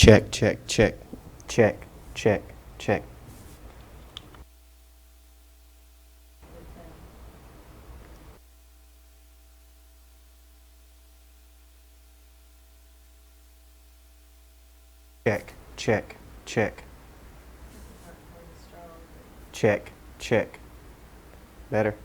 Check, check, check, check, check, check. Check, check, check. Check, check. Better.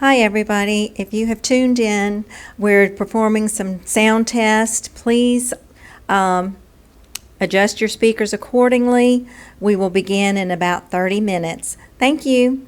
Hi, everybody. If you have tuned in, we're performing some sound tests. Please adjust your speakers accordingly. We will begin in about 30 minutes. Thank you.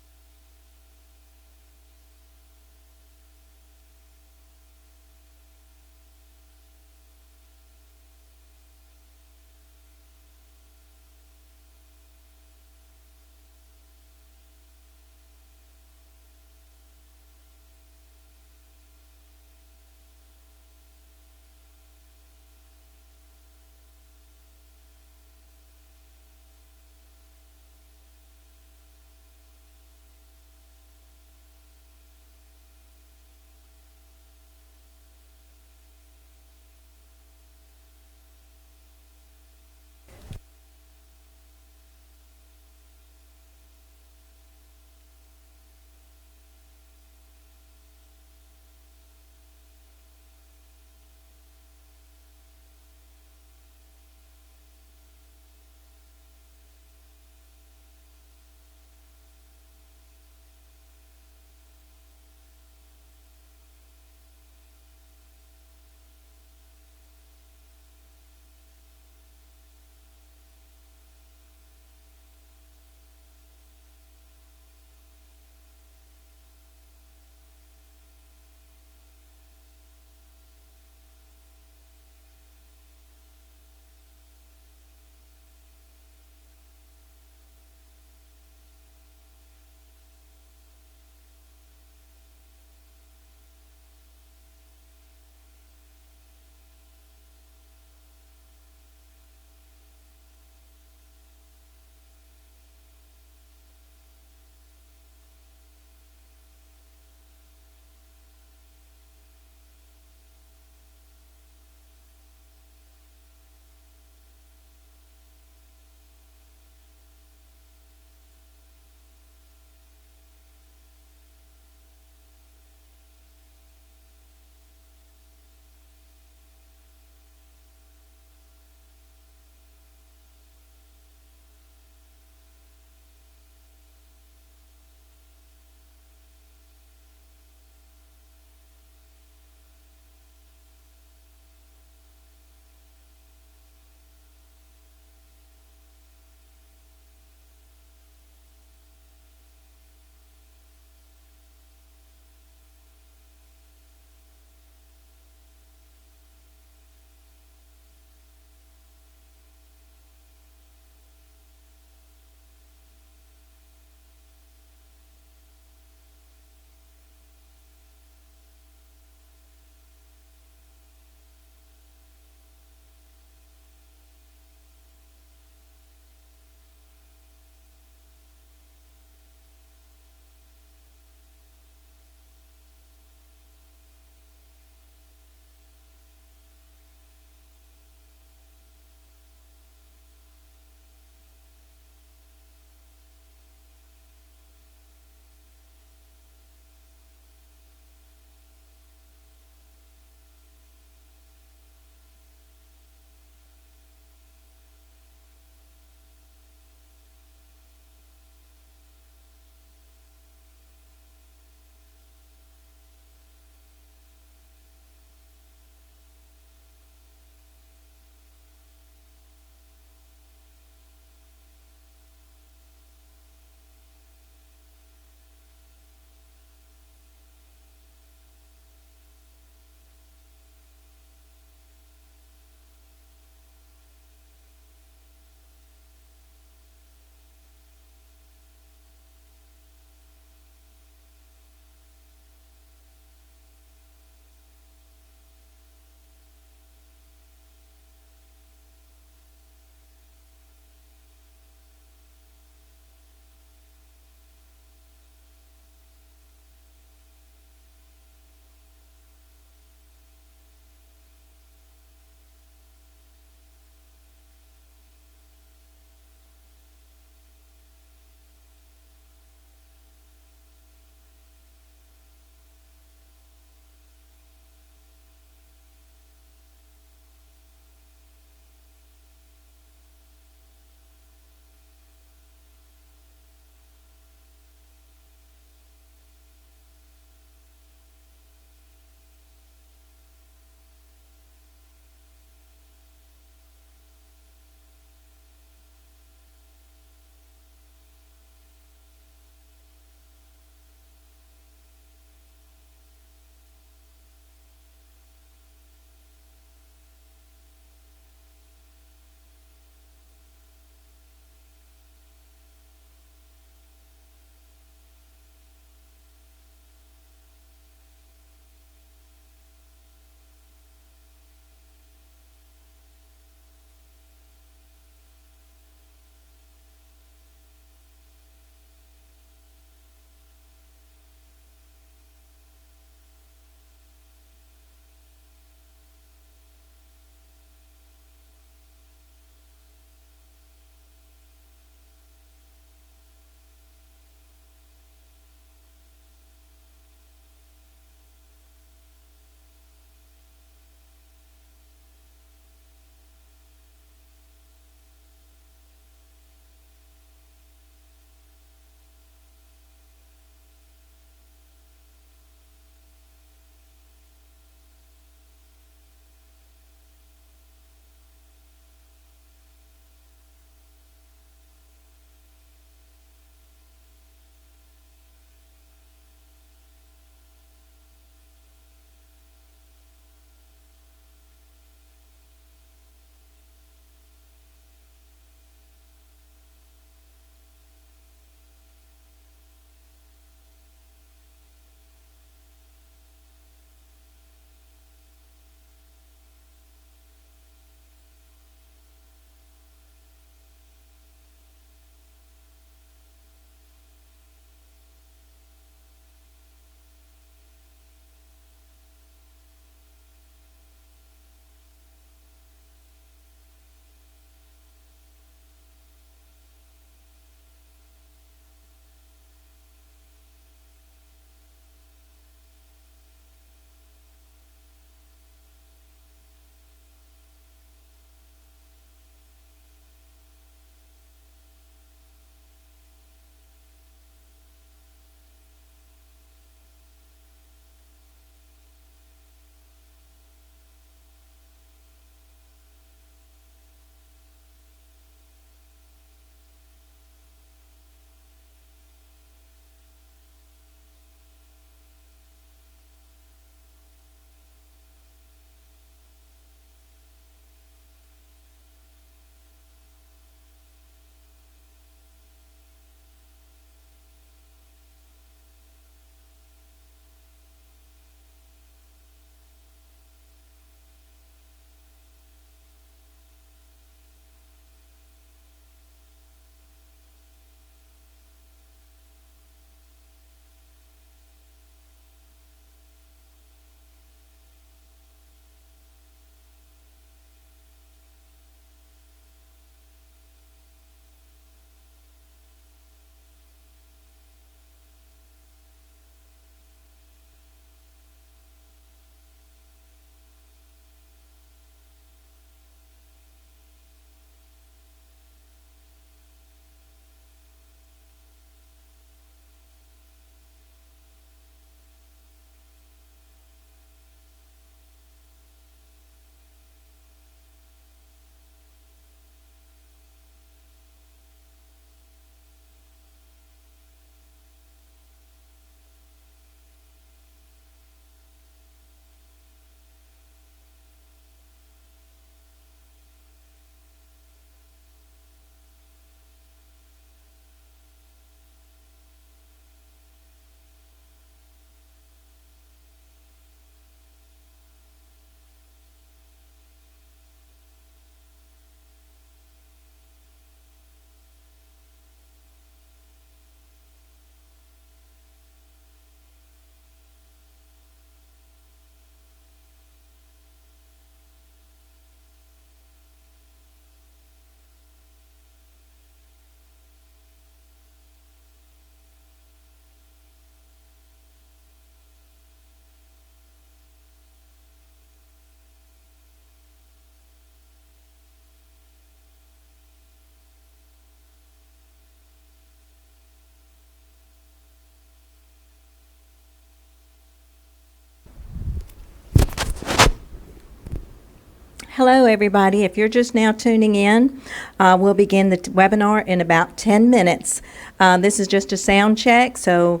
Hello, everybody. If you're just now tuning in, we'll begin the webinar in about 10 minutes. This is just a sound check, so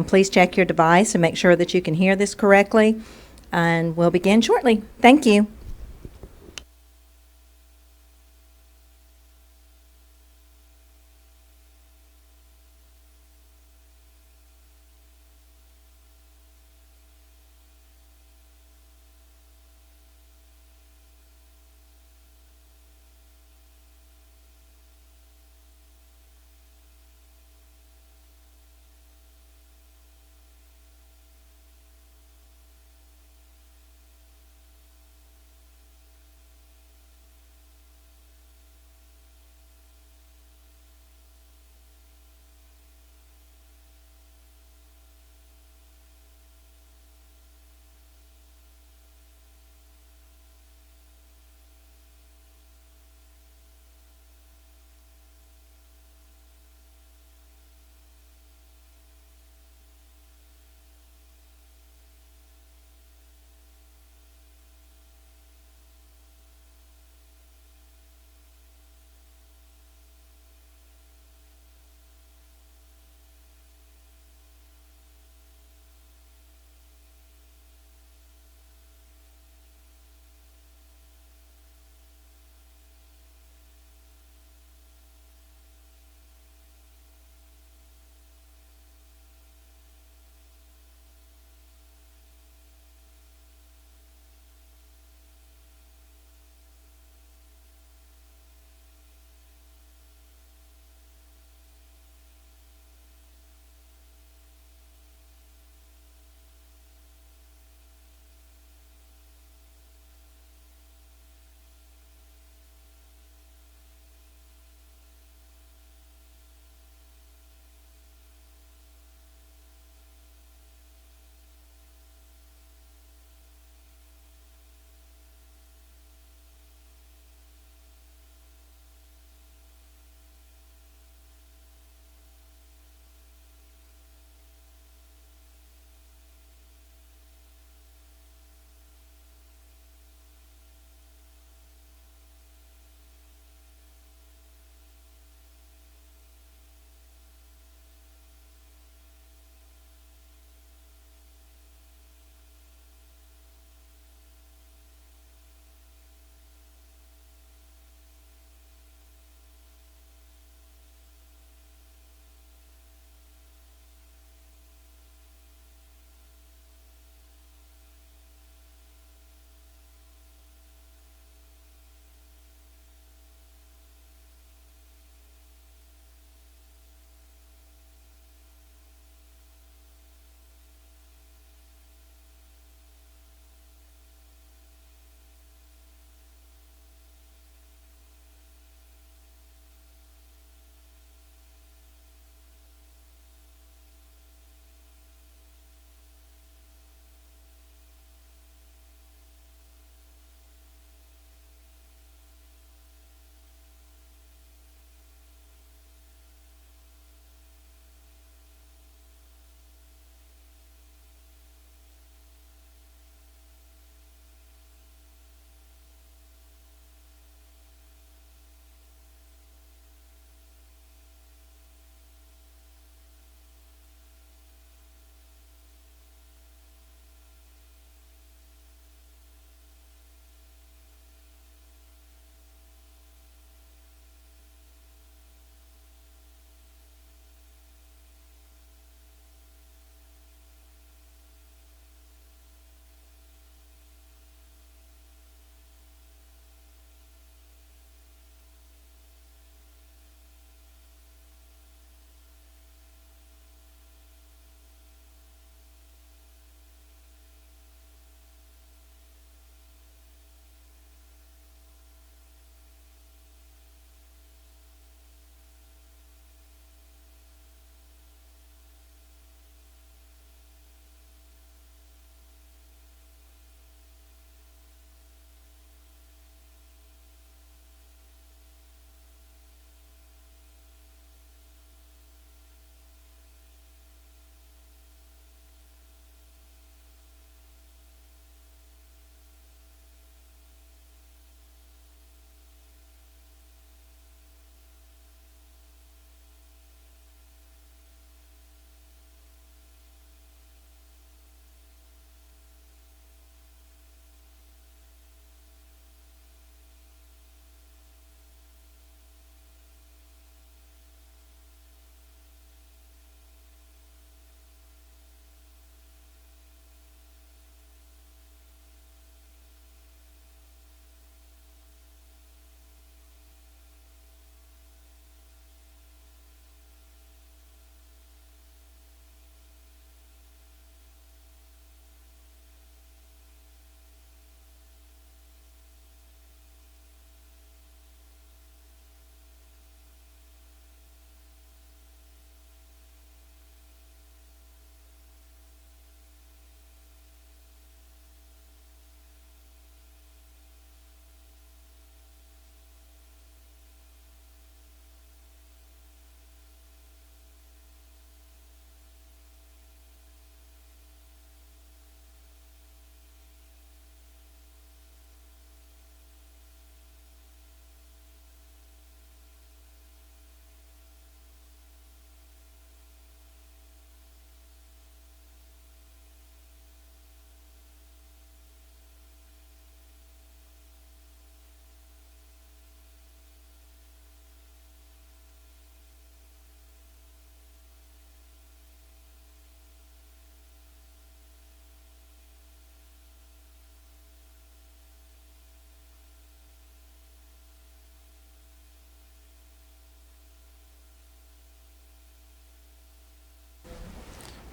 please check your device and make sure that you can hear this correctly. And we'll begin shortly. Thank you.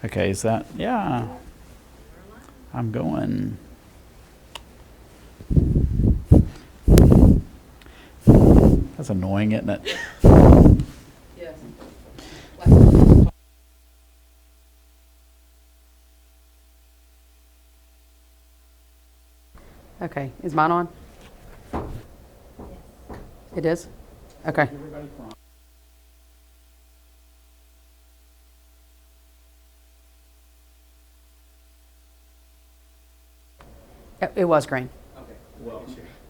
Okay, is that, yeah. I'm going. That's annoying, isn't it? Yes. Okay, is mine on? It is? Okay. It was green, Okay, well,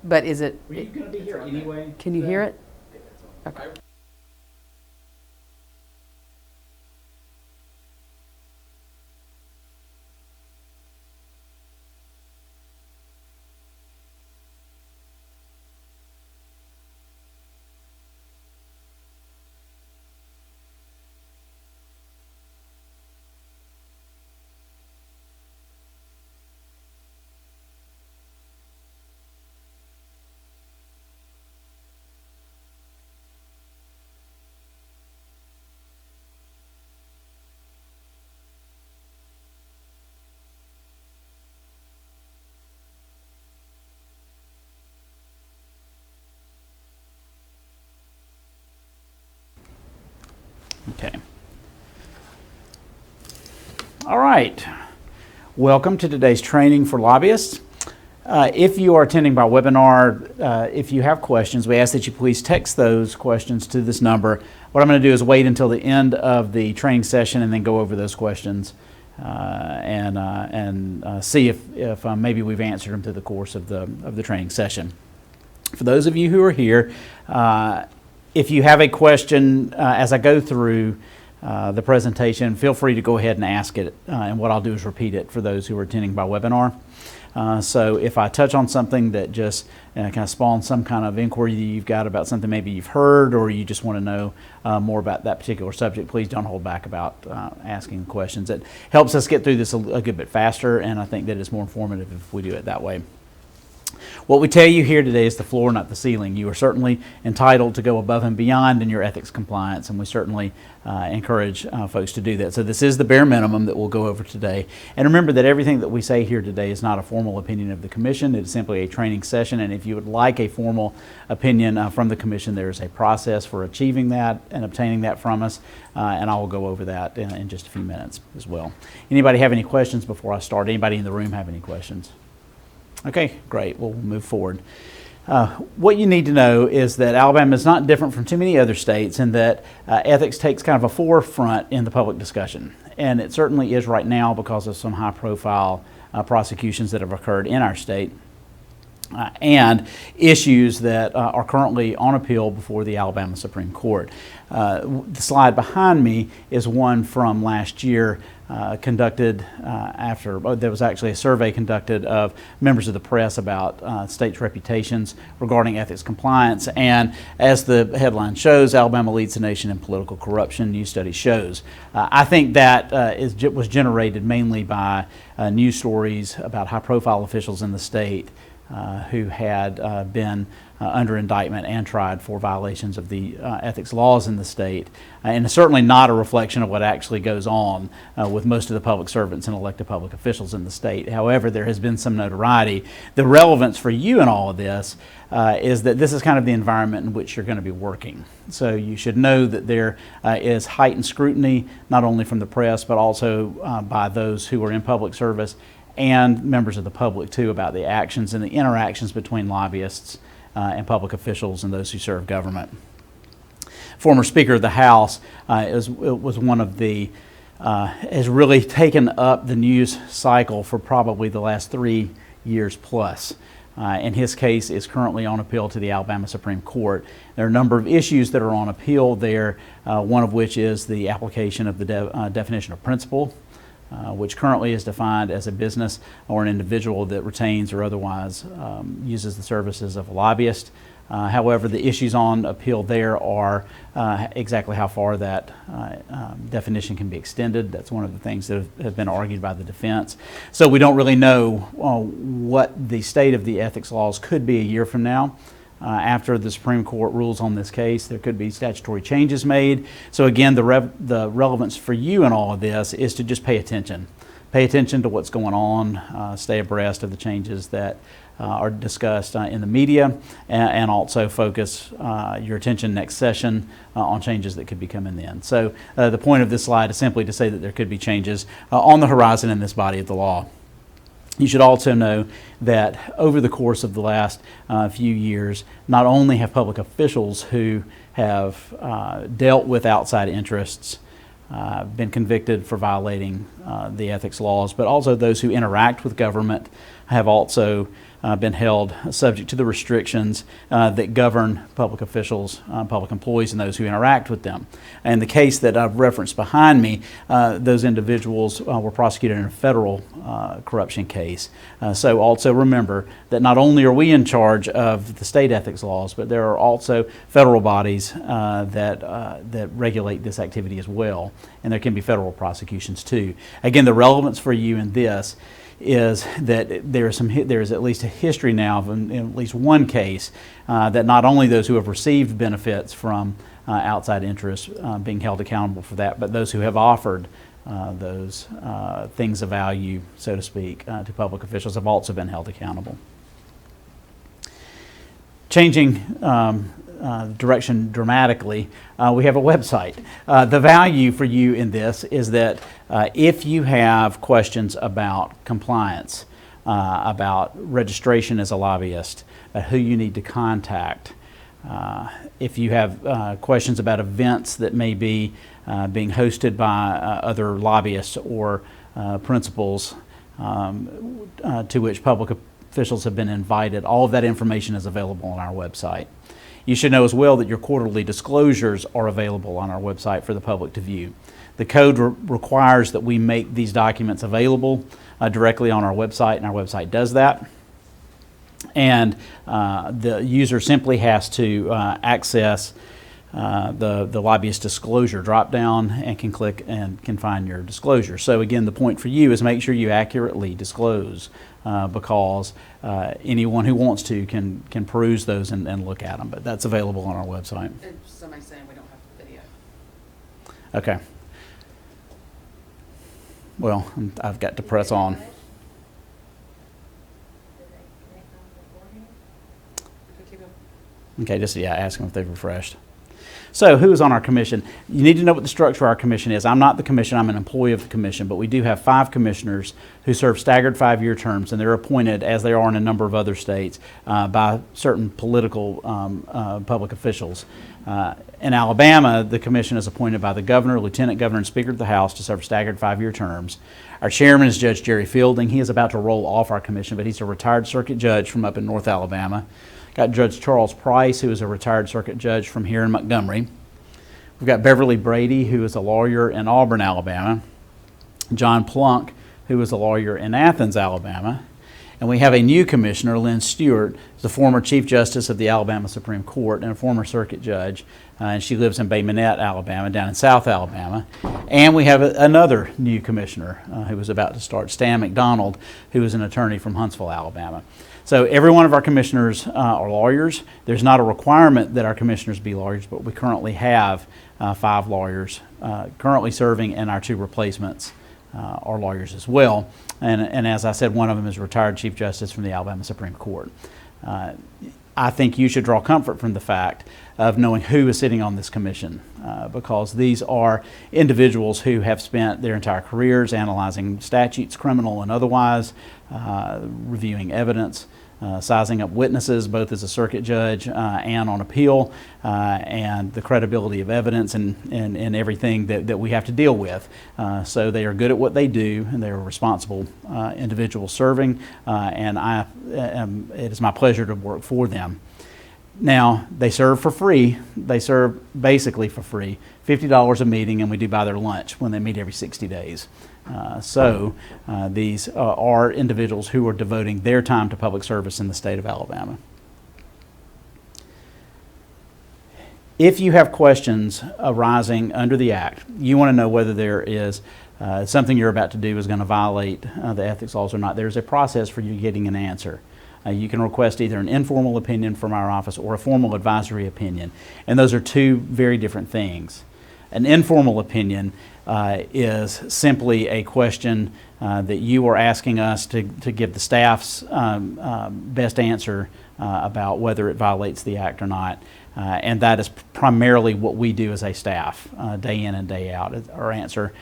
but is it, were you going to be here anyway? can you hear it? Okay. Okay. All right. Welcome to today's training for lobbyists. If you are attending by webinar, if you have questions, we ask that you please text those questions to this number. What I'm going to do is wait until the end of the training session and then go over those questions and see if maybe we've answered them through the course of the training session. For those of you who are here, if you have a question as I go through the presentation, feel free to go ahead and ask it, and what I'll do is repeat it for those who are attending by webinar. So if I touch on something that just kind of spawns some kind of inquiry that you've got about something maybe you've heard, or you just want to know more about that particular subject, please don't hold back about asking questions. It helps us get through this a good bit faster, and I think that it's more informative if we do it that way. What we tell you here today is the floor, not the ceiling. You are certainly entitled to go above and beyond in your ethics compliance, and we certainly encourage folks to do that. So this is the bare minimum that we'll go over today. And remember that everything that we say here today is not a formal opinion of the Commission. It is simply a training session, and if you would like a formal opinion from the Commission, there is a process for achieving that and obtaining that from us, and I will go over that in just a few minutes as well. Anybody have any questions before I start? Anybody in the room have any questions? Okay, great. We'll move forward. What you need to know is that Alabama is not different from too many other states in that ethics takes kind of a forefront in the public discussion. And it certainly is right now because of some high-profile prosecutions that have occurred in our state and issues that are currently on appeal before the Alabama Supreme Court. The slide behind me is one from last year conducted there was actually a survey conducted of members of the press about states' reputations regarding ethics compliance. And as the headline shows, Alabama leads the nation in political corruption, new study shows. I think that was generated mainly by news stories about high-profile officials in the state who had been under indictment and tried for violations of the ethics laws in the state, and it's certainly not a reflection of what actually goes on with most of the public servants and elected public officials in the state. However, there has been some notoriety. The relevance for you in all of this is that this is kind of the environment in which you're going to be working. So you should know that there is heightened scrutiny, not only from the press, but also by those who are in public service and members of the public too, about the actions and the interactions between lobbyists and public officials and those who serve government. Former Speaker of the House was one of the, has really taken up the news cycle for probably the last 3 years plus. And his case is currently on appeal to the Alabama Supreme Court. There are a number of issues that are on appeal there, one of which is the application of the definition of principal, which currently is defined as a business or an individual that retains or otherwise uses the services of a lobbyist. However, the issues on appeal there are exactly how far that definition can be extended. That's one of the things that have been argued by the defense. So we don't really know what the state of the ethics laws could be a year from now. after the Supreme Court rules on this case. There could be statutory changes made. So again, the relevance for you in all of this is to just pay attention. Pay attention to what's going on, stay abreast of the changes that are discussed in the media, and also focus your attention next session on changes that could be coming in. So the point of this slide is simply to say that there could be changes on the horizon in this body of the law. You should also know that over the course of the last few years, not only have public officials who have dealt with outside interests been convicted for violating the ethics laws, but also those who interact with government have also been held subject to the restrictions that govern public officials, public employees, and those who interact with them. In the case that I've referenced behind me, those individuals were prosecuted in a federal corruption case. So also remember that not only are we in charge of the state ethics laws, but there are also federal bodies that regulate this activity as well, and there can be federal prosecutions too. Again, the relevance for you in this is that there is at least a history now of in at least one case that not only those who have received benefits from outside interests being held accountable for that, but those who have offered those things of value, so to speak, to public officials have also been held accountable. Changing direction dramatically, we have a website. The value for you in this is that if you have questions about compliance, about registration as a lobbyist, who you need to contact, if you have questions about events that may be being hosted by other lobbyists or principals to which public officials have been invited, all of that information is available on our website. You should know as well that your quarterly disclosures are available on our website for the public to view. The code requires that we make these documents available directly on our website, and our website does that. And the user simply has to access the lobbyist disclosure drop-down and can click and can find your disclosure. So again, the point for you is make sure you accurately disclose because anyone who wants to can peruse those and look at them. But that's available on our website. Somebody's saying we don't have video. Okay. Well, I've got to press on. Okay, just ask them if they've refreshed. So who is on our commission? You need to know what the structure of our commission is. I'm not the commission, I'm an employee of the commission, but we do have 5 commissioners who serve staggered 5-year terms, and they're appointed, as they are in a number of other states, by certain political public officials. In Alabama, the commission is appointed by the governor, lieutenant governor, and speaker of the House to serve staggered 5-year terms. Our chairman is Judge Jerry Fielding. He is about to roll off our commission, but he's a retired circuit judge from up in North Alabama. Got Judge Charles Price, who is a retired circuit judge from here in Montgomery. We've got Beverly Brady, who is a lawyer in Auburn, Alabama. John Plunk, who is a lawyer in Athens, Alabama. And we have a new commissioner, Lynn Stewart, the former Chief Justice of the Alabama Supreme Court and a former circuit judge. And she lives in Bay Minette, Alabama, down in South Alabama. And we have another new commissioner who was about to start, Stan McDonald, who is an attorney from Huntsville, Alabama. So every one of our commissioners are lawyers. There's not a requirement that our commissioners be lawyers, but we currently have 5 lawyers currently serving, and our 2 replacements are lawyers as well. And as I said, one of them is retired Chief Justice from the Alabama Supreme Court. I think you should draw comfort from the fact of knowing who is sitting on this commission because these are individuals who have spent their entire careers analyzing statutes, criminal and otherwise, reviewing evidence, sizing up witnesses both as a circuit judge and on appeal, and the credibility of evidence and everything that we have to deal with. So they are good at what they do, and they are responsible individuals serving, and it is my pleasure to work for them. Now, they serve for free. They serve basically for free, $50 a meeting, and we do buy their lunch when they meet every 60 days. So these are individuals who are devoting their time to public service in the state of Alabama. If you have questions arising under the Act, you want to know whether there is something you're about to do is going to violate the ethics laws or not, there's a process for you getting an answer. You can request either an informal opinion from our office or a formal advisory opinion. And those are two very different things. An informal opinion is simply a question that you are asking us to give the staff's best answer about whether it violates the act or not. And that is primarily what we do as a staff, day in and day out, or answer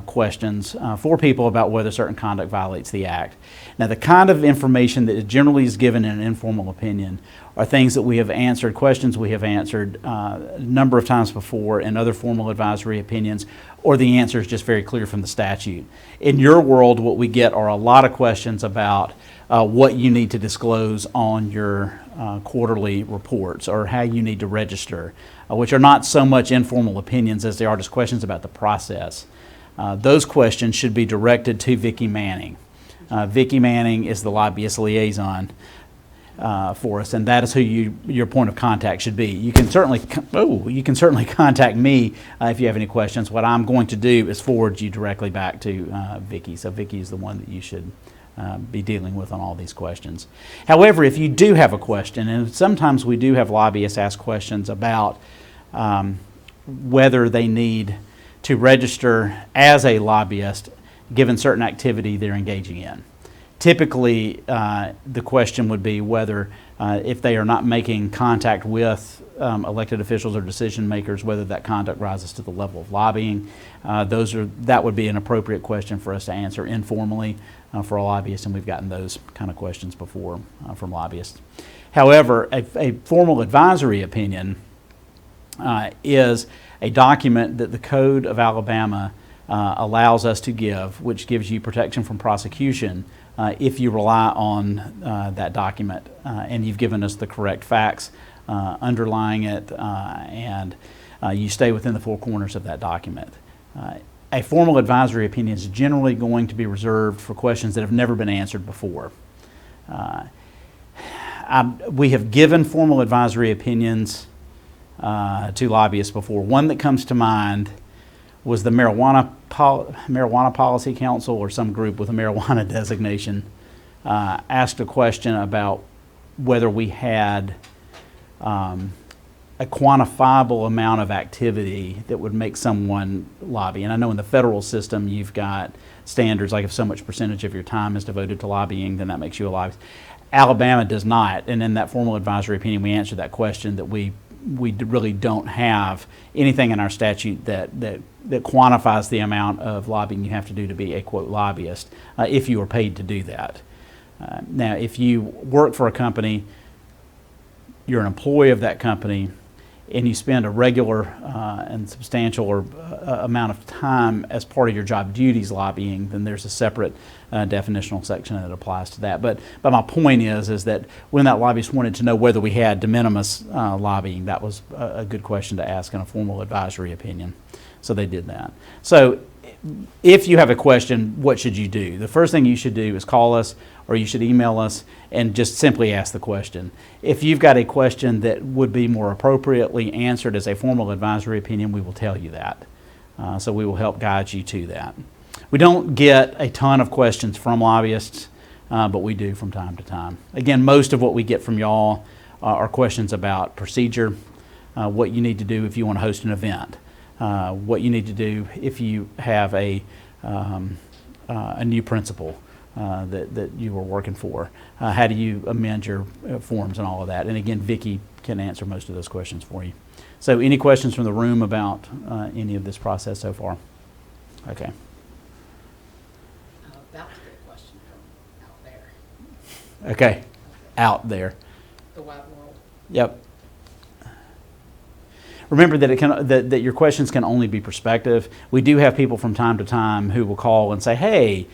questions for people about whether certain conduct violates the act. Now, the kind of information that generally is given in an informal opinion are things that we have answered, questions we have answered a number of times before in other formal advisory opinions, or the answer is just very clear from the statute. In your world, what we get are a lot of questions about what you need to disclose on your quarterly reports or how you need to register, which are not so much informal opinions as they are just questions about the process. Those questions should be directed to Vicki Manning. Vicki Manning is the lobbyist liaison for us, and that is who your point of contact should be. You can certainly contact me if you have any questions. What I'm going to do is forward you directly back to Vicki. So Vicki is the one that you should be dealing with on all these questions. However, if you do have a question, and sometimes we do have lobbyists ask questions about whether they need to register as a lobbyist given certain activity they're engaging in. Typically, the question would be whether, if they are not making contact with elected officials or decision makers, whether that conduct rises to the level of lobbying. That would be an appropriate question for us to answer informally for a lobbyist, and we've gotten those kind of questions before from lobbyists. However, a formal advisory opinion is a document that the Code of Alabama allows us to give, which gives you protection from prosecution if you rely on that document and you've given us the correct facts underlying it and you stay within the four corners of that document. A formal advisory opinion is generally going to be reserved for questions that have never been answered before. We have given formal advisory opinions to lobbyists before. One that comes to mind was the Marijuana Policy Council, or some group with a marijuana designation, asked a question about whether we had a quantifiable amount of activity that would make someone lobby. And I know in the federal system you've got standards like if so much percentage of your time is devoted to lobbying, then that makes you a lobbyist. Alabama does not, and in that formal advisory opinion we answered that question, that we really don't have anything in our statute that quantifies the amount of lobbying you have to do to be a, quote, lobbyist if you are paid to do that. Now, if you work for a company, you're an employee of that company, and you spend a regular and substantial amount of time as part of your job duties lobbying, then there's a separate definitional section that applies to that. But my point is that when that lobbyist wanted to know whether we had de minimis lobbying, that was a good question to ask in a formal advisory opinion. So they did that. So if you have a question, what should you do? The first thing you should do is call us, or you should email us and just simply ask the question. If you've got a question that would be more appropriately answered as a formal advisory opinion, we will tell you that. So we will help guide you to that. We don't get a ton of questions from lobbyists, but we do from time to time. Again, most of what we get from y'all are questions about procedure, what you need to do if you want to host an event, what you need to do if you have a new principal that you were working for. How do you amend your forms and all of that? And again, Vicki can answer most of those questions for you. So any questions from the room about any of this process so far? Okay. That was a good question from out there, Okay. Out there. the wide world. Yep. Remember that that your questions can only be prospective. We do have people from time to time who will call and say, hey,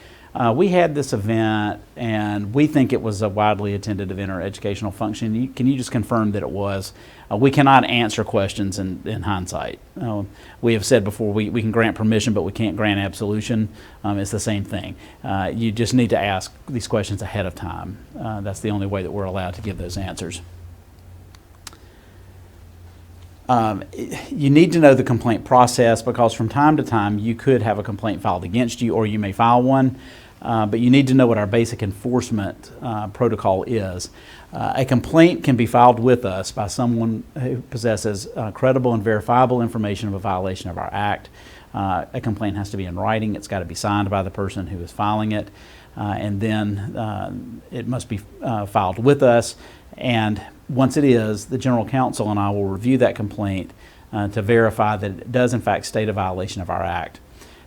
we had this event and we think it was a widely attended event or educational function. Can you just confirm that it was? We cannot answer questions in hindsight. We have said before we can grant permission, but we can't grant absolution. It's the same thing. You just need to ask these questions ahead of time. That's the only way that we're allowed to give those answers. You need to know the complaint process, because from time to time you could have a complaint filed against you, or you may file one. but you need to know what our basic enforcement protocol is. A complaint can be filed with us by someone who possesses credible and verifiable information of a violation of our act. A complaint has to be in writing. It's got to be signed by the person who is filing it, and then it must be filed with us. And once it is, the General Counsel and I will review that complaint to verify that it does in fact state a violation of our act.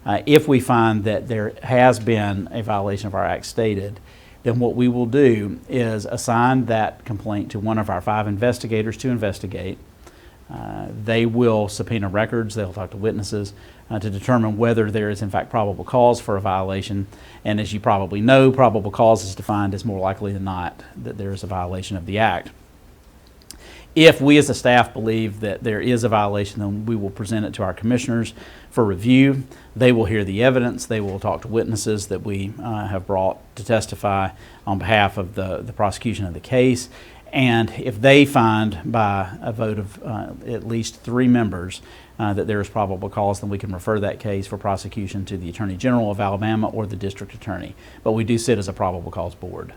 If we find that there has been a violation of our act stated, then what we will do is assign that complaint to one of our 5 investigators to investigate. They will subpoena records, they'll talk to witnesses to determine whether there is in fact probable cause for a violation. And as you probably know, probable cause is defined as more likely than not that there is a violation of the act. If we as a staff believe that there is a violation, then we will present it to our commissioners for review. They will hear the evidence. They will talk to witnesses that we have brought to testify on behalf of the prosecution of the case. And if they find by a vote of at least 3 members that there is probable cause, then we can refer that case for prosecution to the Attorney General of Alabama or the District Attorney. But we do sit as a probable cause board.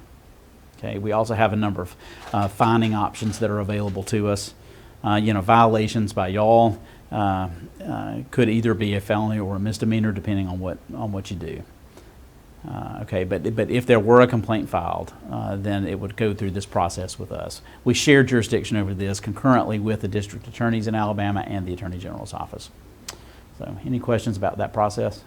Okay, we also have a number of fining options that are available to us. Violations by y'all could either be a felony or a misdemeanor, depending on what you do. But if there were a complaint filed, then it would go through this process with us. We share jurisdiction over this concurrently with the district attorneys in Alabama and the Attorney General's office. So, any questions about that process?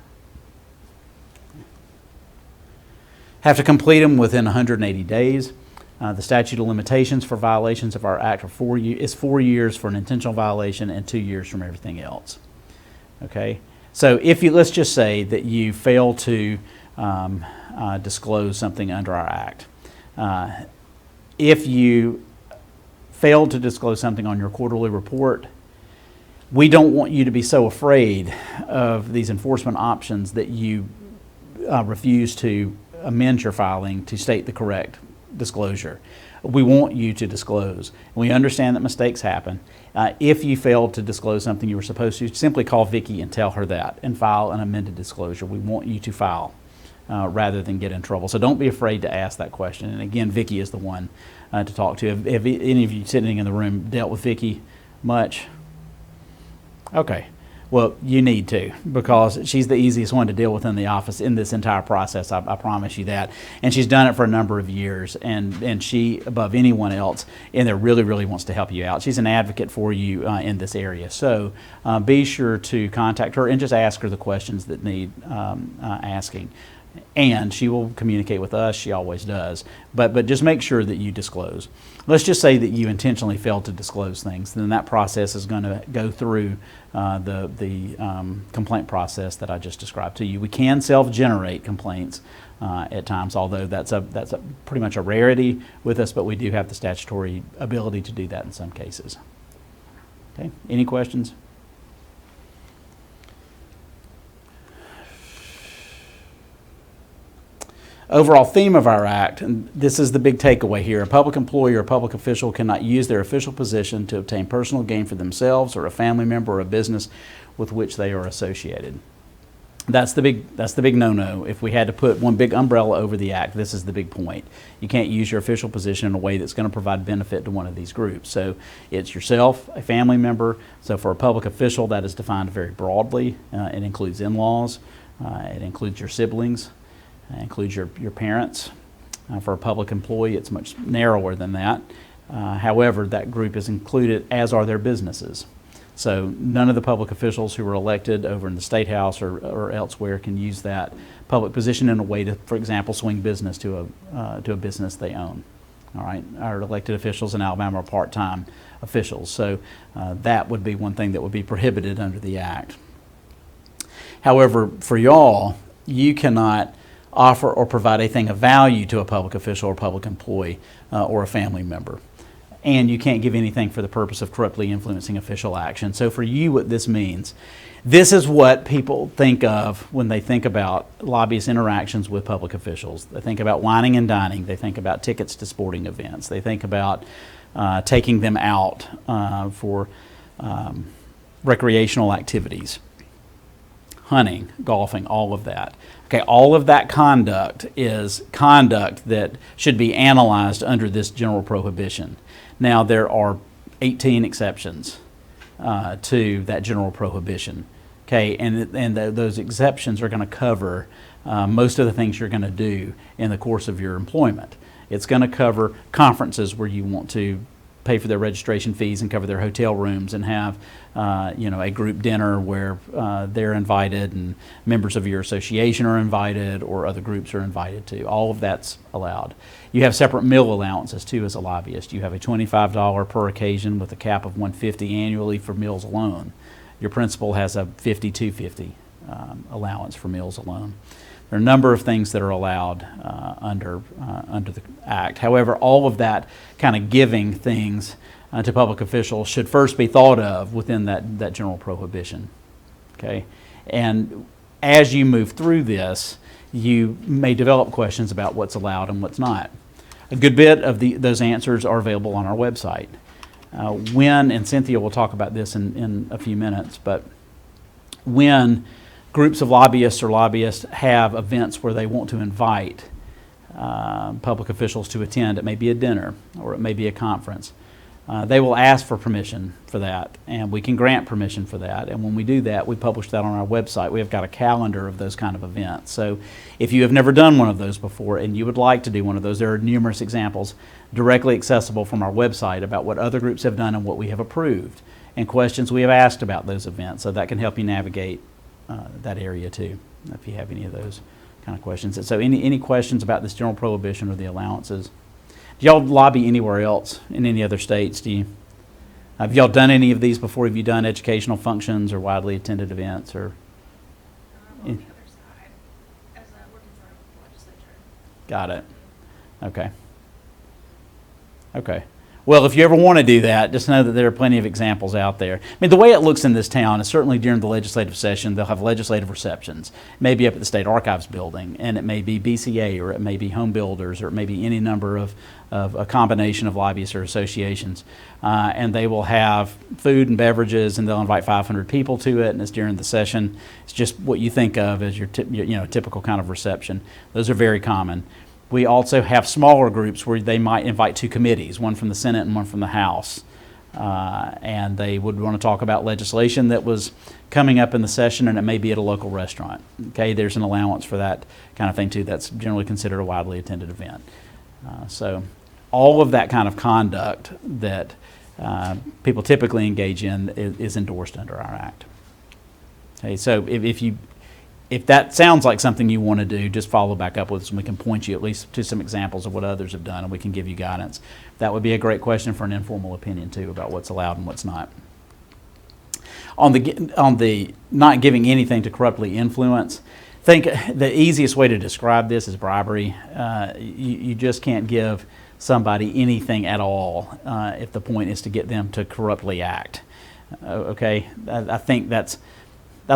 Have to complete them within 180 days. The statute of limitations for violations of our act is 4 years for an intentional violation and 2 years from everything else. Okay, so let's just say that you fail to disclose something under our act. If you fail to disclose something on your quarterly report, we don't want you to be so afraid of these enforcement options that you refuse to amend your filing to state the correct disclosure. We want you to disclose. We understand that mistakes happen. If you failed to disclose something you were supposed to, simply call Vicki and tell her that and file an amended disclosure. We want you to file rather than get in trouble. So don't be afraid to ask that question. And again, Vicki is the one to talk to. Have any of you sitting in the room dealt with Vicki much? Okay. Well, you need to, because she's the easiest one to deal with in the office in this entire process. I promise you that. And she's done it for a number of years, and she, above anyone else in there, really, really wants to help you out. She's an advocate for you in this area. So be sure to contact her and just ask her the questions that need asking. And she will communicate with us. She always does. But just make sure that you disclose. Let's just say that you intentionally failed to disclose things. Then that process is going to go through the complaint process that I just described to you. We can self-generate complaints at times, although that's pretty much a rarity with us. But we do have the statutory ability to do that in some cases. Okay. Any questions? Overall theme of our act, and this is the big takeaway here: a public employee or a public official cannot use their official position to obtain personal gain for themselves or a family member or a business with which they are associated. That's the big no-no. If we had to put one big umbrella over the act, this is the big point. You can't use your official position in a way that's going to provide benefit to one of these groups. So it's yourself, a family member. So for a public official, that is defined very broadly. It includes in-laws. It includes your siblings. It includes your parents. For a public employee, it's much narrower than that. However, that group is included, as are their businesses. So none of the public officials who are elected over in the State House or elsewhere can use that public position in a way to, for example, swing business to a business they own. All right, our elected officials in Alabama are part-time officials, so that would be one thing that would be prohibited under the act. However, for y'all, you cannot offer or provide anything of value to a public official or public employee or a family member. And you can't give anything for the purpose of corruptly influencing official action. So for you, what this means, this is what people think of when they think about lobbyist interactions with public officials. They think about whining and dining. They think about tickets to sporting events. They think about taking them out for recreational activities. hunting, golfing, all of that. Okay, all of that conduct is conduct that should be analyzed under this general prohibition. Now, there are 18 exceptions to that general prohibition. Okay, and those exceptions are going to cover most of the things you're going to do in the course of your employment. It's going to cover conferences where you want to pay for their registration fees and cover their hotel rooms and have a group dinner where they're invited and members of your association are invited or other groups are invited to. All of that's allowed. You have separate meal allowances too as a lobbyist. You have a $25 per occasion with a cap of $150 annually for meals alone. Your principal has a $52.50 allowance for meals alone. There are a number of things that are allowed under the Act. However, all of that kind of giving things to public officials should first be thought of within that general prohibition. Okay, and as you move through this, you may develop questions about what's allowed and what's not. A good bit of those answers are available on our website. When, and Cynthia will talk about this in a few minutes, but when groups of lobbyists or lobbyists have events where they want to invite public officials to attend, it may be a dinner or it may be a conference, they will ask for permission for that, and we can grant permission for that. And when we do that, we publish that on our website. We have got a calendar of those kind of events. So if you have never done one of those before and you would like to do one of those, there are numerous examples directly accessible from our website about what other groups have done and what we have approved and questions we have asked about those events. So that can help you navigate that area too, if you have any of those kind of questions. And so any questions about this general prohibition or the allowances? Do y'all lobby anywhere else in any other states? Have y'all done any of these before? Have you done educational functions or widely attended events or? On the other side, as working for a legislature. Got it. Okay. Okay. Well, if you ever want to do that, just know that there are plenty of examples out there. I mean, the way it looks in this town is certainly during the legislative session, they'll have legislative receptions, maybe up at the State Archives building, and it may be BCA, or it may be Home Builders, or it may be any number of a combination of lobbyists or associations. And they will have food and beverages, and they'll invite 500 people to it, and it's during the session. It's just what you think of as your typical kind of reception. Those are very common. We also have smaller groups where they might invite two committees, one from the Senate and one from the House. And they would want to talk about legislation that was coming up in the session, and it may be at a local restaurant. Okay, there's an allowance for that kind of thing too. That's generally considered a widely attended event. So all of that kind of conduct that people typically engage in is endorsed under our Act. Okay, so if that sounds like something you want to do, just follow back up with us and we can point you at least to some examples of what others have done and we can give you guidance. That would be a great question for an informal opinion too about what's allowed and what's not. On the not giving anything to corruptly influence, I think the easiest way to describe this is bribery. You just can't give somebody anything at all if the point is to get them to corruptly act. Okay, I think that's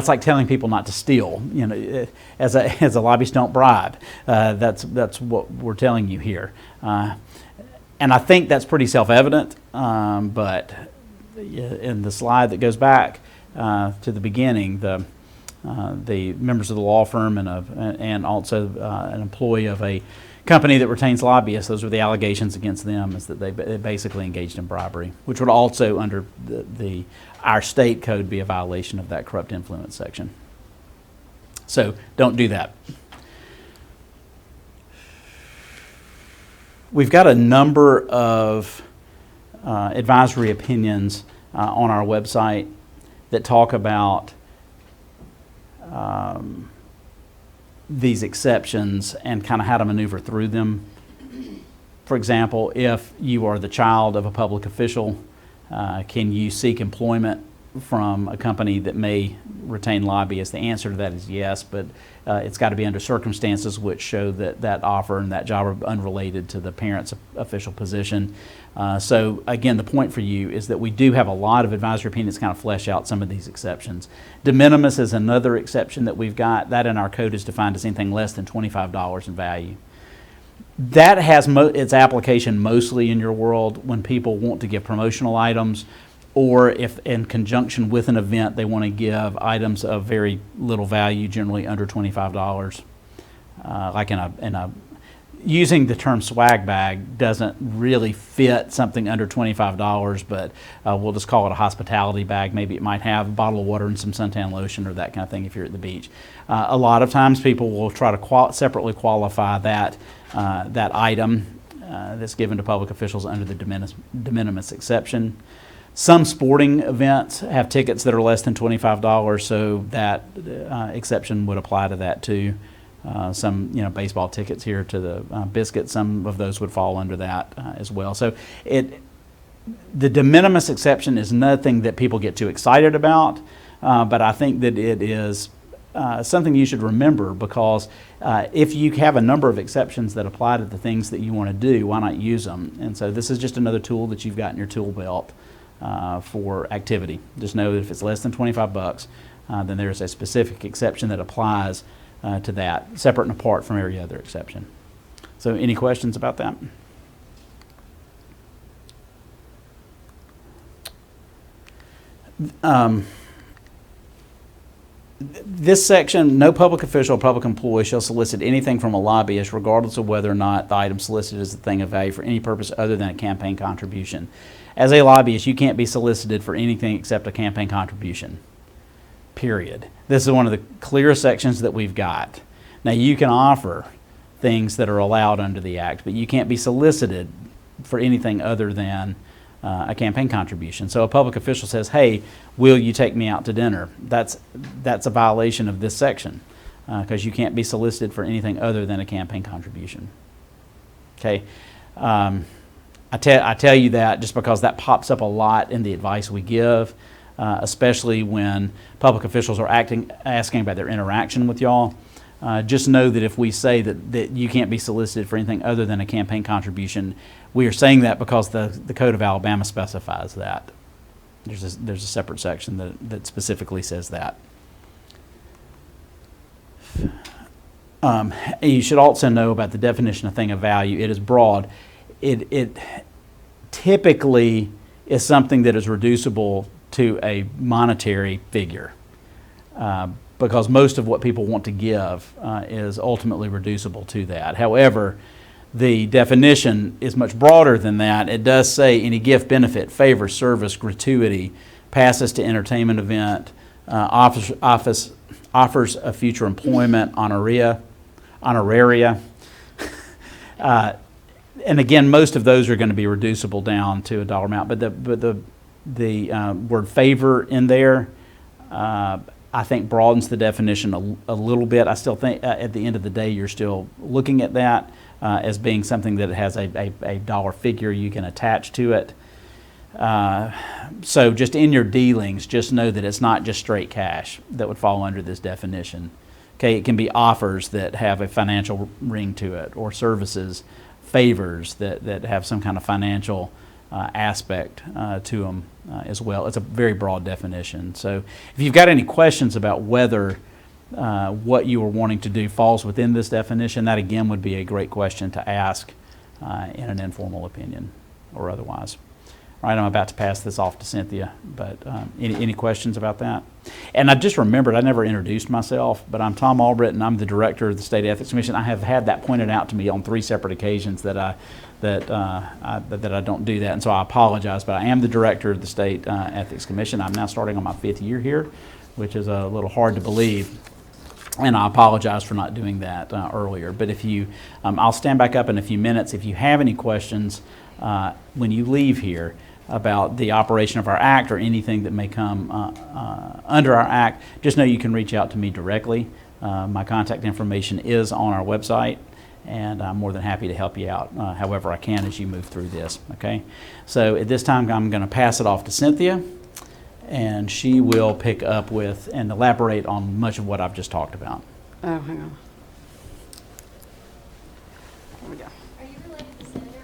like telling people not to steal. You know, as a lobbyist, don't bribe. That's what we're telling you here, and I think that's pretty self-evident. But in the slide that goes back to the beginning, the members of the law firm and also an employee of a company that retains lobbyists, those are the allegations against them, is that they basically engaged in bribery, which would also under our state code be a violation of that corrupt influence section. So don't do that. We've got a number of advisory opinions on our website that talk about these exceptions and kind of how to maneuver through them. For example, if you are the child of a public official, can you seek employment from a company that may retain lobbyists? The answer to that is yes, but it's got to be under circumstances which show that offer and that job are unrelated to the parent's official position. So again, the point for you is that we do have a lot of advisory opinions kind of flesh out some of these exceptions. De minimis is another exception that we've got. That in our code is defined as anything less than $25 in value. That has its application mostly in your world when people want to give promotional items or if in conjunction with an event, they want to give items of very little value, generally under $25. Like using the term swag bag doesn't really fit something under $25, but we'll just call it a hospitality bag. Maybe it might have a bottle of water and some suntan lotion or that kind of thing if you're at the beach. A lot of times people will try to separately qualify that item that's given to public officials under the de minimis exception. Some sporting events have tickets that are less than $25, so that exception would apply to that too. Some, baseball tickets here to the Biscuit, some of those would fall under that as well. So the de minimis exception is nothing that people get too excited about, but I think that it is something you should remember, because if you have a number of exceptions that apply to the things that you want to do, why not use them? And so this is just another tool that you've got in your tool belt for activity. Just know that if it's less than $25, then there's a specific exception that applies to that, separate and apart from every other exception. So any questions about that? This section, no public official or public employee shall solicit anything from a lobbyist, regardless of whether or not the item solicited is a thing of value for any purpose other than a campaign contribution. As a lobbyist, you can't be solicited for anything except a campaign contribution. Period. This is one of the clearest sections that we've got. Now, you can offer things that are allowed under the Act, but you can't be solicited for anything other than a campaign contribution. So a public official says, hey, will you take me out to dinner? That's a violation of this section, because you can't be solicited for anything other than a campaign contribution. Okay. I tell you that just because that pops up a lot in the advice we give. Especially when public officials are asking about their interaction with y'all. Just know that if we say that you can't be solicited for anything other than a campaign contribution, we are saying that because the Code of Alabama specifies that. There's a separate section that specifically says that. You should also know about the definition of thing of value. It is broad. It typically is something that is reducible to a monetary figure, because most of what people want to give is ultimately reducible to that. However, the definition is much broader than that. It does say any gift, benefit, favor, service, gratuity, passes to entertainment event, offers of future employment, honoraria. And again, most of those are going to be reducible down to a dollar amount, but the word favor in there, I think broadens the definition a little bit. I still think at the end of the day, you're still looking at that as being something that has a dollar figure you can attach to it. So just in your dealings, just know that it's not just straight cash that would fall under this definition. Okay, it can be offers that have a financial ring to it, or services, favors that have some kind of financial aspect to them as well. It's a very broad definition. So if you've got any questions about whether what you are wanting to do falls within this definition, that again would be a great question to ask in an informal opinion or otherwise. All right, I'm about to pass this off to Cynthia, but any questions about that? And I just remembered, I never introduced myself, but I'm Tom Albritton. I'm the director of the State Ethics Commission. I have had that pointed out to me on 3 separate occasions that I don't do that, and so I apologize, but I am the director of the State Ethics Commission. I'm now starting on my 5th year here, which is a little hard to believe, and I apologize for not doing that earlier. But if you, I'll stand back up in a few minutes. If you have any questions when you leave here about the operation of our Act or anything that may come under our Act, just know you can reach out to me directly. My contact information is on our website, and I'm more than happy to help you out however I can as you move through this, okay? So at this time, I'm going to pass it off to Cynthia, and she will pick up with and elaborate on much of what I've just talked about. Oh, hang on. Here we go. Are you related to Senator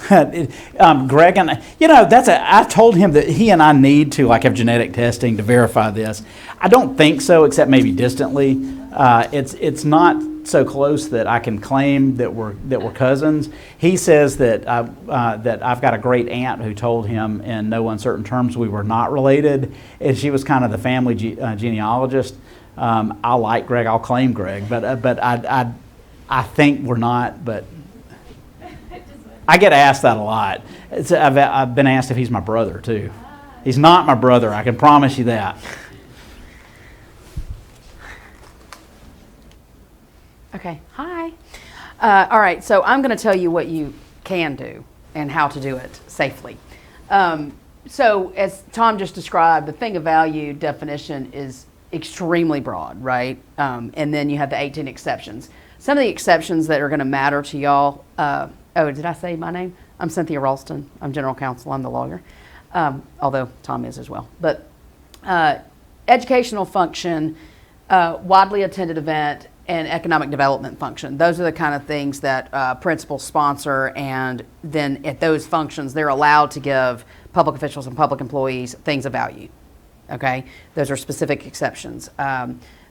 Albritton? Greg and I told him that he and I need to have genetic testing to verify this. I don't think so, except maybe distantly. It's not so close that I can claim that we're cousins. He says that I've got a great aunt who told him in no uncertain terms we were not related, and she was kind of the family genealogist. I like Greg. I'll claim Greg, but I think we're not. But I get asked that a lot. I've been asked if he's my brother too. He's not my brother. I can promise you that. Okay, hi. All right, so I'm going to tell you what you can do and how to do it safely. So as Tom just described, the thing of value definition is extremely broad, right? And then you have the 18 exceptions. Some of the exceptions that are going to matter to y'all, oh, did I say my name? I'm Cynthia Ralston. I'm general counsel. I'm the lawyer, although Tom is as well. But educational function, widely attended event, and economic development function. Those are the kind of things that principals sponsor, and then at those functions, they're allowed to give public officials and public employees things of value. Okay, those are specific exceptions.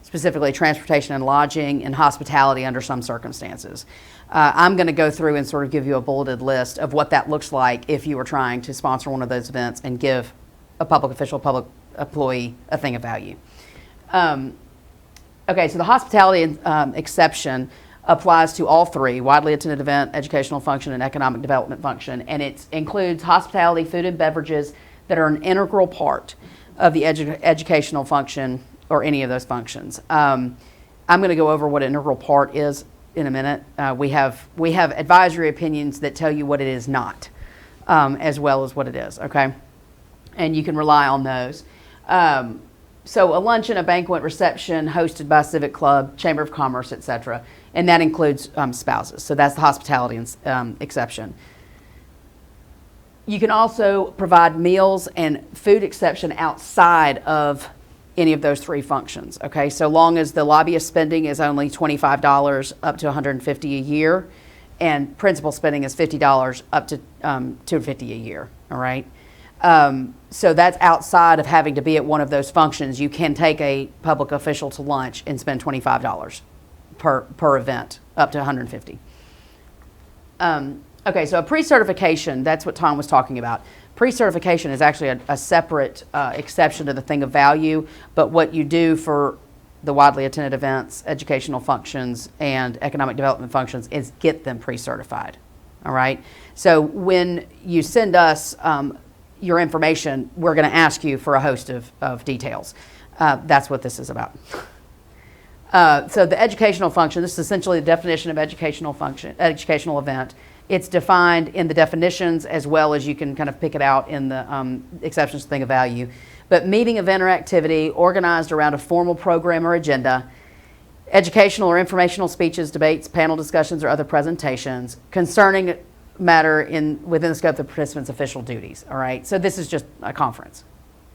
Specifically transportation and lodging and hospitality under some circumstances. I'm going to go through and sort of give you a bulleted list of what that looks like if you were trying to sponsor one of those events and give a public official, public employee a thing of value. Okay, so the hospitality exception applies to all three: widely attended event, educational function, and economic development function. And it includes hospitality, food and beverages that are an integral part of the educational function or any of those functions. I'm going to go over what an integral part is in a minute. We have advisory opinions that tell you what it is not, as well as what it is, okay? And you can rely on those. So a luncheon, a banquet, reception hosted by a civic club, chamber of commerce, etc. And that includes spouses. So that's the hospitality exception. You can also provide meals and food exception outside of any of those three functions. Okay, so long as the lobbyist spending is only $25 up to $150 a year, and principal spending is $50 up to $250 a year. All right. So that's outside of having to be at one of those functions. You can take a public official to lunch and spend $25 per event, up to $150. Okay, so a pre-certification, that's what Tom was talking about. Pre-certification is actually a separate exception to the thing of value, but what you do for the widely attended events, educational functions, and economic development functions is get them pre-certified. All right? So when you send us your information, we're going to ask you for a host of details. That's what this is about. So the educational function, this is essentially the definition of educational function, educational event. It's defined in the definitions, as well as you can kind of pick it out in the exceptions to thing of value. But meeting, event, or activity organized around a formal program or agenda, educational or informational speeches, debates, panel discussions, or other presentations concerning matter within the scope of the participants' official duties. All right, so this is just a conference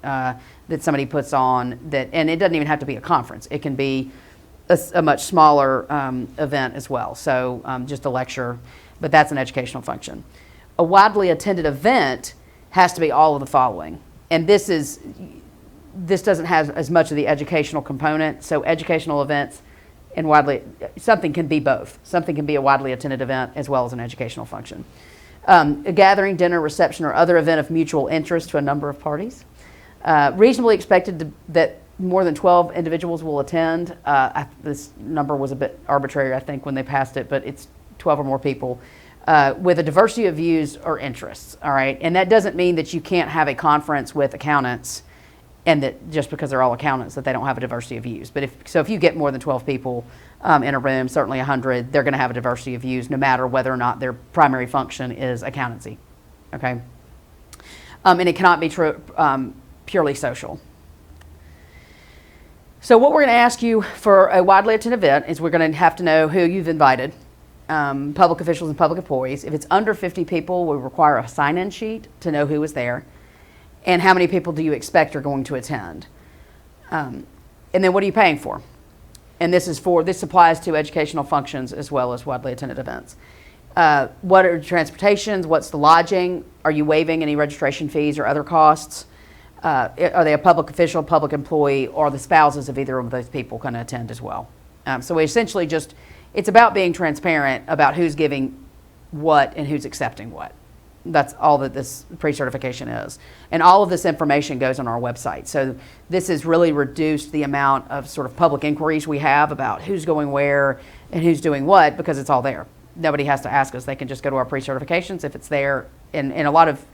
that somebody puts on, and it doesn't even have to be a conference. It can be a much smaller event as well. So just a lecture, but that's an educational function. A widely attended event has to be all of the following, and this doesn't have as much of the educational component. So educational events and something can be both. Something can be a widely attended event as well as an educational function. A gathering, dinner, reception, or other event of mutual interest to a number of parties. Reasonably expected that more than 12 individuals will attend. This number was a bit arbitrary, I think, when they passed it, but it's 12 or more people with a diversity of views or interests. All right, and that doesn't mean that you can't have a conference with accountants, and that just because they're all accountants that they don't have a diversity of views. But if you get more than 12 people in a room, certainly 100, they're going to have a diversity of views, no matter whether or not their primary function is accountancy. Okay, and it cannot be purely social. So what we're going to ask you for a widely attended event is we're going to have to know who you've invited, public officials and public employees. If it's under 50 people, we require a sign-in sheet to know who was there. And how many people do you expect are going to attend? And then what are you paying for? And this applies to educational functions as well as widely attended events. What are transportations? What's the lodging? Are you waiving any registration fees or other costs? Are they a public official, public employee, or the spouses of either of those people going to attend as well? So we essentially just, it's about being transparent about who's giving what and who's accepting what. That's all that this pre-certification is. And all of this information goes on our website. So this has really reduced the amount of sort of public inquiries we have about who's going where and who's doing what, because it's all there. Nobody has to ask us. They can just go to our pre-certifications if it's there. And a lot of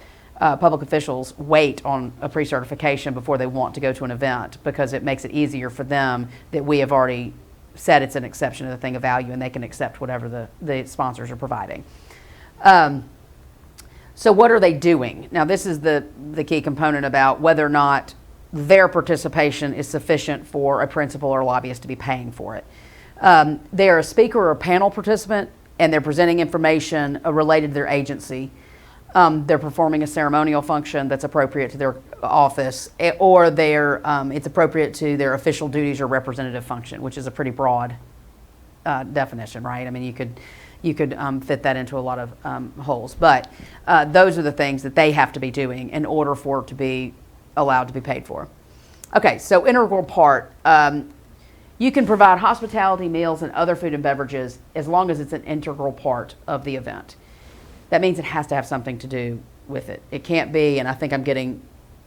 public officials wait on a pre-certification before they want to go to an event, because it makes it easier for them that we have already said it's an exception to the thing of value, and they can accept whatever the sponsors are providing. So what are they doing? Now, this is the key component about whether or not their participation is sufficient for a principal or lobbyist to be paying for it. They are a speaker or a panel participant, and they're presenting information related to their agency. They're performing a ceremonial function that's appropriate to their office, or it's appropriate to their official duties or representative function, which is a pretty broad definition, right? I mean, you could fit that into a lot of holes, but those are the things that they have to be doing in order for it to be allowed to be paid for. Okay, so integral part. You can provide hospitality, meals, and other food and beverages as long as it's an integral part of the event. That means it has to have something to do with it. It can't be, and I think I'm getting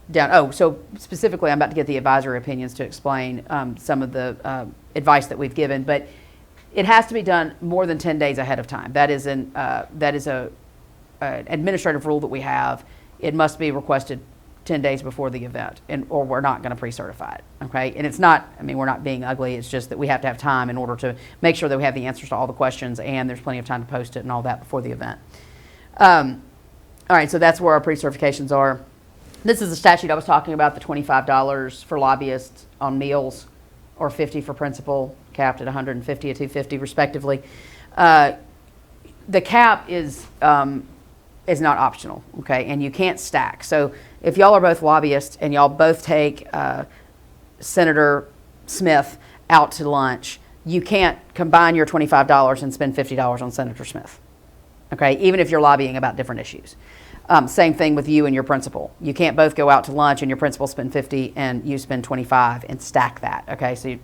down, so specifically I'm about to get the advisory opinions to explain some of the advice that we've given, but it has to be done more than 10 days ahead of time. That is an administrative rule that we have. It must be requested 10 days before the event, or we're not going to pre-certify it, okay? And it's not, I mean, we're not being ugly. It's just that we have to have time in order to make sure that we have the answers to all the questions, and there's plenty of time to post it and all that before the event. All right, so that's where our pre-certifications are. This is the statute I was talking about, the $25 for lobbyists on meals, or $50 for principal, capped at $150 to $250 respectively. The cap is not optional, okay? And you can't stack. So if y'all are both lobbyists and y'all both take Senator Smith out to lunch, you can't combine your $25 and spend $50 on Senator Smith, okay? Even if you're lobbying about different issues. Same thing with you and your principal. You can't both go out to lunch and your principal spend $50 and you spend $25 and stack that, okay? So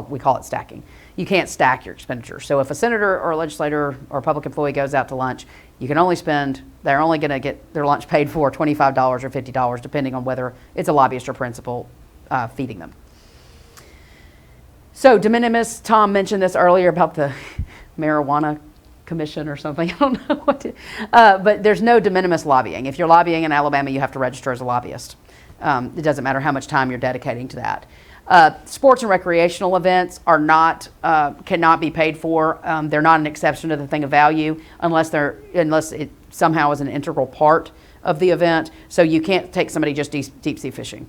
we call it stacking. You can't stack your expenditure. So if a senator or a legislator or a public employee goes out to lunch, you can only they're only going to get their lunch paid for $25 or $50, depending on whether it's a lobbyist or principal feeding them. So de minimis, Tom mentioned this earlier about the marijuana commission or something. I don't know what to, but there's no de minimis lobbying. If you're lobbying in Alabama, you have to register as a lobbyist. It doesn't matter how much time you're dedicating to that. Sports and recreational events are not cannot be paid for. They're not an exception to the thing of value unless it somehow is an integral part of the event. So you can't take somebody just deep sea fishing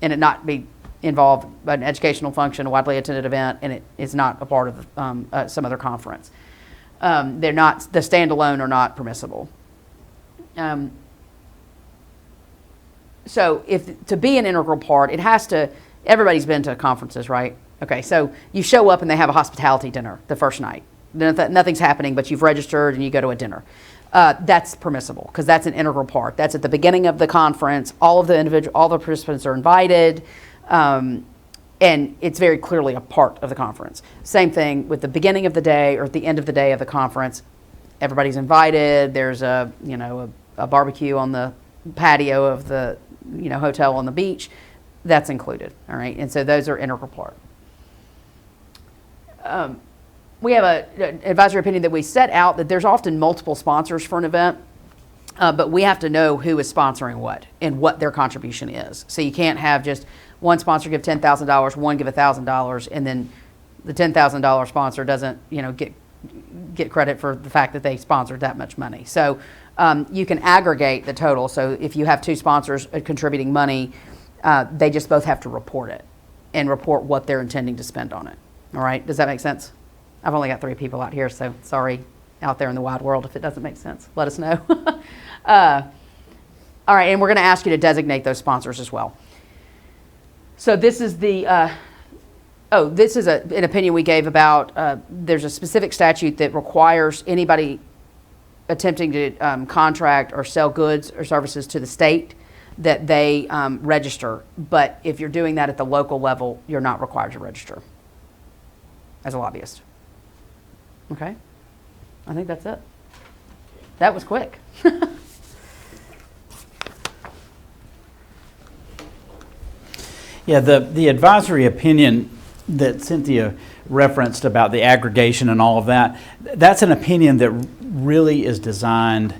and it not be involved an educational function, a widely attended event, and it is not a part of some other conference. They're not, the standalone are not permissible. So to be an integral part, it has to, everybody's been to conferences, right? Okay, so you show up and they have a hospitality dinner the first night. Nothing's happening, but you've registered and you go to a dinner. That's permissible because that's an integral part. That's at the beginning of the conference. All the participants are invited. And it's very clearly a part of the conference. Same thing with the beginning of the day or at the end of the day of the conference. Everybody's invited. There's a barbecue on the patio of the hotel on the beach. That's included, all right? And so those are integral part. We have an advisory opinion that we set out that there's often multiple sponsors for an event, but we have to know who is sponsoring what and what their contribution is. So you can't have just one sponsor give $10,000, one give $1,000, and then the $10,000 sponsor doesn't, get credit for the fact that they sponsored that much money. So you can aggregate the total. So if you have two sponsors contributing money, they just both have to report it and report what they're intending to spend on it. All right, does that make sense? I've only got 3 people out here, so sorry out there in the wide world if it doesn't make sense. Let us know. All right, and we're going to ask you to designate those sponsors as well. So this is an opinion we gave about, there's a specific statute that requires anybody attempting to contract or sell goods or services to the state that they register. But if you're doing that at the local level, you're not required to register. as a lobbyist. Okay? I think that's it. That was quick. Yeah, the advisory opinion that Cynthia referenced about the aggregation and all of that, that's an opinion that really is designed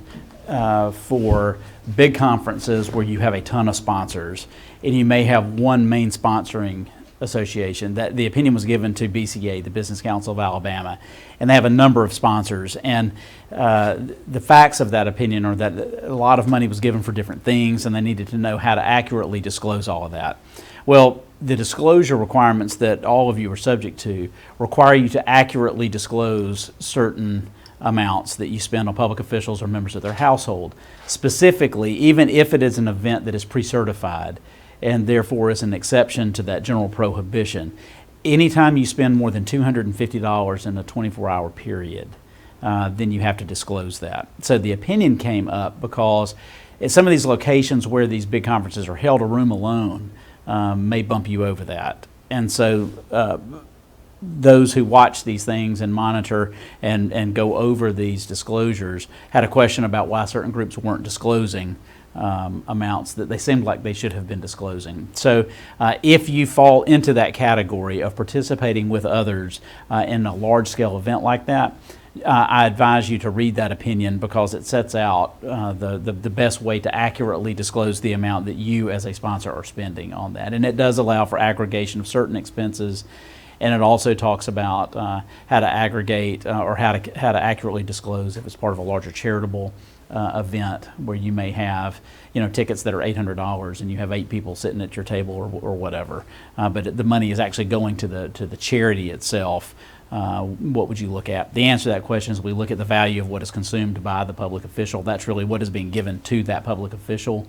for big conferences where you have a ton of sponsors and you may have one main sponsoring association. That the opinion was given to BCA, the Business Council of Alabama, and they have a number of sponsors. And the facts of that opinion are that a lot of money was given for different things, and they needed to know how to accurately disclose all of that. Well, the disclosure requirements that all of you are subject to require you to accurately disclose certain amounts that you spend on public officials or members of their household. Specifically, even if it is an event that is pre-certified and therefore is an exception to that general prohibition, anytime you spend more than $250 in a 24-hour period, then you have to disclose that. So the opinion came up because at some of these locations where these big conferences are held, a room alone may bump you over that. And so those who watch these things and monitor and go over these disclosures had a question about why certain groups weren't disclosing amounts that they seemed like they should have been disclosing. So if you fall into that category of participating with others in a large-scale event like that, I advise you to read that opinion because it sets out the best way to accurately disclose the amount that you as a sponsor are spending on that. And it does allow for aggregation of certain expenses, and it also talks about how to aggregate or how to accurately disclose if it's part of a larger charitable event where you may have tickets that are $800 and you have 8 people sitting at your table or whatever, but the money is actually going to the charity itself. What would you look at? The answer to that question is we look at the value of what is consumed by the public official. That's really what is being given to that public official.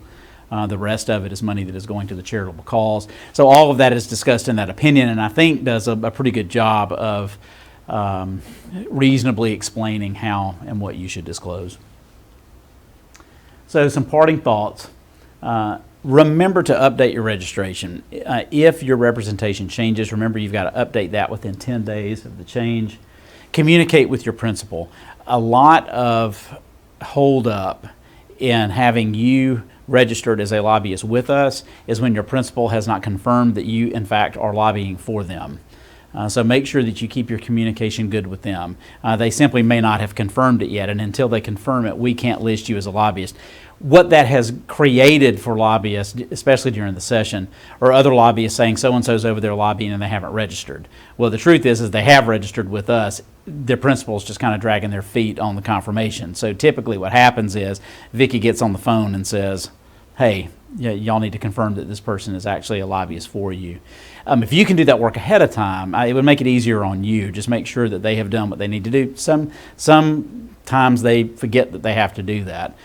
The rest of it is money that is going to the charitable cause. So all of that is discussed in that opinion, and I think does a pretty good job of reasonably explaining how and what you should disclose. So some parting thoughts. Remember to update your registration. If your representation changes, remember you've got to update that within 10 days of the change. Communicate with your principal. A lot of hold up in having you registered as a lobbyist with us is when your principal has not confirmed that you in fact are lobbying for them. So make sure that you keep your communication good with them. They simply may not have confirmed it yet, and until they confirm it, we can't list you as a lobbyist. What that has created for lobbyists, especially during the session, are other lobbyists saying so-and-so's over there lobbying and they haven't registered. Well, the truth is they have registered with us. Their principal's just kind of dragging their feet on the confirmation. So typically what happens is Vicki gets on the phone and says, hey, y'all need to confirm that this person is actually a lobbyist for you. If you can do that work ahead of time, it would make it easier on you. Just make sure that they have done what they need to do. Sometimes they forget that they have to do that.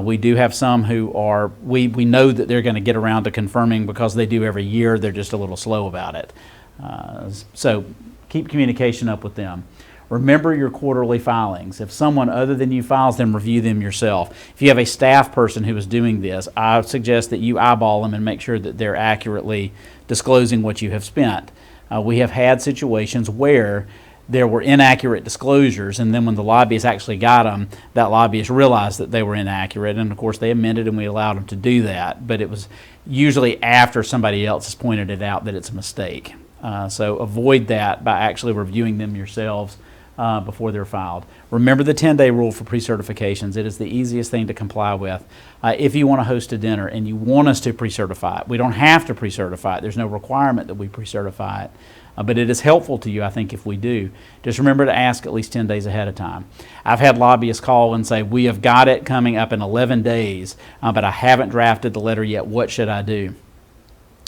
We do have some who are, we know that they're going to get around to confirming because they do every year. They're just a little slow about it. So keep communication up with them. Remember your quarterly filings. If someone other than you files them, review them yourself. If you have a staff person who is doing this, I suggest that you eyeball them and make sure that they're accurately disclosing what you have spent. We have had situations where there were inaccurate disclosures, and then when the lobbyist actually got them, that lobbyist realized that they were inaccurate, and of course they amended and we allowed them to do that, but it was usually after somebody else has pointed it out that it's a mistake. So avoid that by actually reviewing them yourselves before they're filed. Remember the 10-day rule for pre-certifications. It is the easiest thing to comply with. If you want to host a dinner and you want us to pre-certify it, we don't have to pre-certify it. There's no requirement that we pre-certify it. But it is helpful to you, I think, if we do. Just remember to ask at least 10 days ahead of time. I've had lobbyists call and say, we have got it coming up in 11 days, but I haven't drafted the letter yet. What should I do?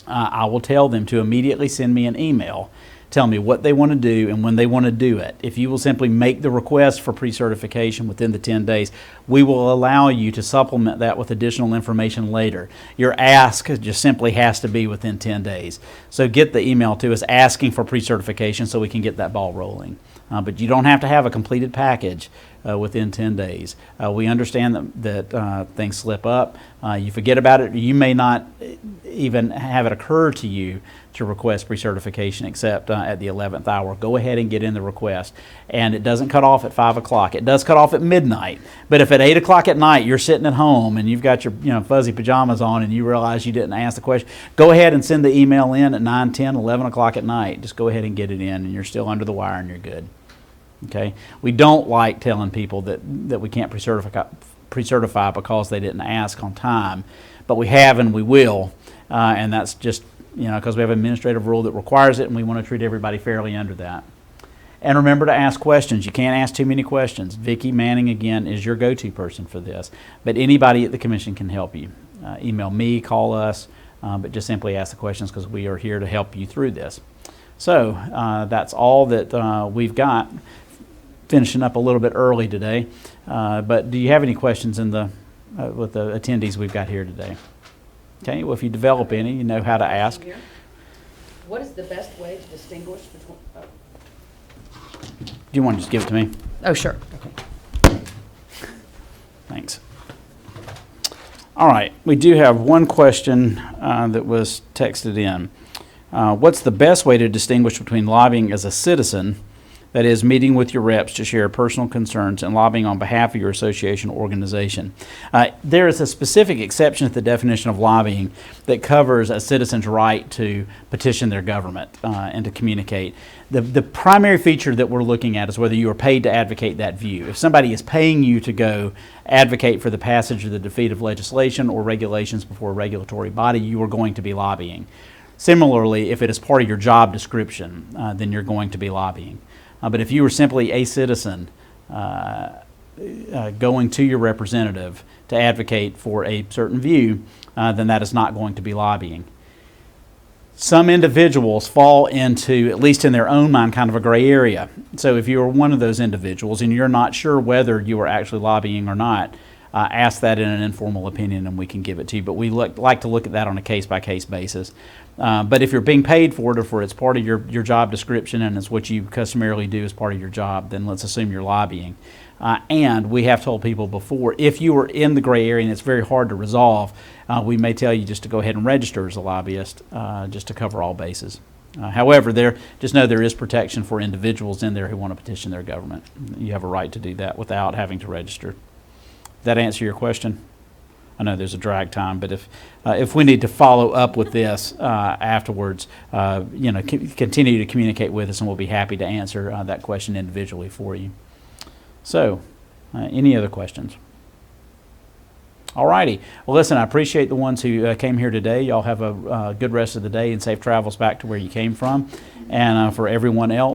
I will tell them to immediately send me an email. Tell me what they want to do and when they want to do it. If you will simply make the request for pre-certification within the 10 days, we will allow you to supplement that with additional information later. Your ask just simply has to be within 10 days. So get the email to us asking for pre-certification so we can get that ball rolling. But you don't have to have a completed package within 10 days. We understand that things slip up. You forget about it. You may not even have it occur to you to request pre-certification except at the 11th hour. Go ahead and get in the request. And it doesn't cut off at 5 o'clock. It does cut off at midnight. But if at 8 o'clock at night you're sitting at home and you've got your fuzzy pajamas on and you realize you didn't ask the question, go ahead and send the email in at 9, 10, 11 o'clock at night. Just go ahead and get it in and you're still under the wire and you're good. Okay? We don't like telling people that we can't pre-certify because they didn't ask on time. But we have and we will. And that's just because we have an administrative rule that requires it, and we want to treat everybody fairly under that. And remember to ask questions. You can't ask too many questions. Vicki Manning, again, is your go-to person for this. But anybody at the commission can help you. Email me, call us, but just simply ask the questions because we are here to help you through this. So that's all that we've got. Finishing up a little bit early today. But do you have any questions with the attendees we've got here today? Okay, well, if you develop any, you know how to ask. What is the best way to distinguish between? Do you want to just give it to me? Oh, sure. Thanks. All right, we do have one question that was texted in. What's the best way to distinguish between lobbying as a citizen, that is, meeting with your reps to share personal concerns, and lobbying on behalf of your association or organization? There is a specific exception to the definition of lobbying that covers a citizen's right to petition their government and to communicate. The primary feature that we're looking at is whether you are paid to advocate that view. If somebody is paying you to go advocate for the passage or the defeat of legislation or regulations before a regulatory body, you are going to be lobbying. Similarly, if it is part of your job description, then you're going to be lobbying. But if you were simply a citizen going to your representative to advocate for a certain view, then that is not going to be lobbying. Some individuals fall into, at least in their own mind, kind of a gray area. So if you are one of those individuals and you're not sure whether you are actually lobbying or not, ask that in an informal opinion and we can give it to you. But we like to look at that on a case-by-case basis. But if you're being paid for it, or for it's part of your job description and it's what you customarily do as part of your job, then let's assume you're lobbying. And we have told people before, if you are in the gray area and it's very hard to resolve, we may tell you just to go ahead and register as a lobbyist, just to cover all bases. However, just know there is protection for individuals in there who want to petition their government. You have a right to do that without having to register. Did that answer your question? I know there's a drag time, but if we need to follow up with this afterwards, continue to communicate with us, and we'll be happy to answer that question individually for you. So, any other questions? All righty. Well, listen, I appreciate the ones who came here today. Y'all have a good rest of the day and safe travels back to where you came from. And for everyone else,